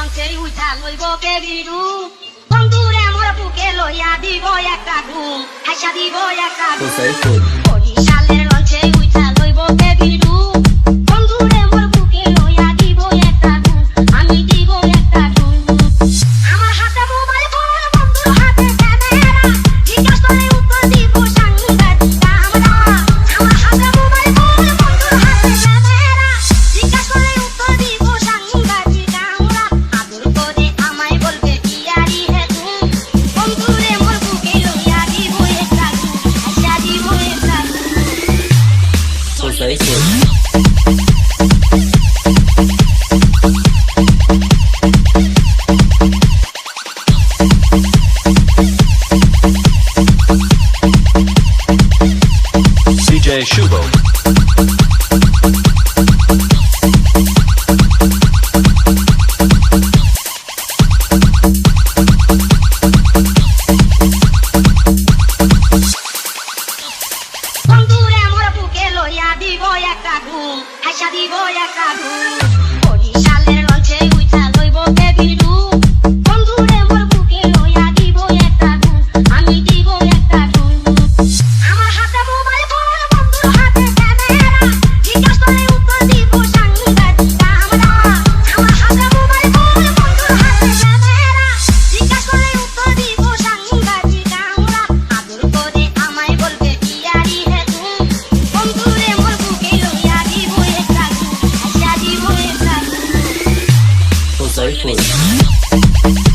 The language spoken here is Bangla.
লঞ্চে উঠা লইব কে বিরু বন্ধুরে মোর বুকে লইয়া দিব একটা ঘুম হাসা দিব একটা ঘুম বরিশালের লঞ্চে উঠা লইব কে বিরু বন্ধুরে মোর বুকে লইয়া দিব একটা ঘুম আমি দিব একটা ঘুম আমার হাতে মোবাইল ফোন বন্ধুর হাতে ক্যামেরা জিজ্ঞাস করে উত্তর দিব সাংঘাতিক আমরা আমার হাতে মোবাইল ফোন বন্ধুর হাতে ক্যামেরা জিজ্ঞাস করে উত্তর দিব সাংঘাতিক আমরা আদর করে আমায় বলবে কি আরি হে তুমি বন্ধুরে মোর বুকে লইয়া দিব একটা ঘুম হাসা দিব একটা DJ Shubo. বন্ধুরে মোর বুকে লইয়া দিব একটা ঘুম হাসা দিব একটা ঘুম বরিশালের লঞ্চে উঠা লইব কে বিরু বন্ধুরে মোর বুকে লইয়া দিব একটা ঘুম আমি দিব একটা ঘুম আমার হাতে মোবাইল ফোন বন্ধুর হাতে ক্যামেরা জিজ্ঞাস করে উত্তর দিব সাংঘাতিক আমরা আমার হাতে মোবাইল ফোন বন্ধুর হাতে ক্যামেরা জিজ্ঞাস করে উত্তর দিব সাংঘাতিক আমরা আদর করে আমায় বলবে কি আরি হে তুমি বন্ধুরে মোর বুকে লইয়া দিব একটা ঘুম হাসা দিব একটা ঘুম Jose Full.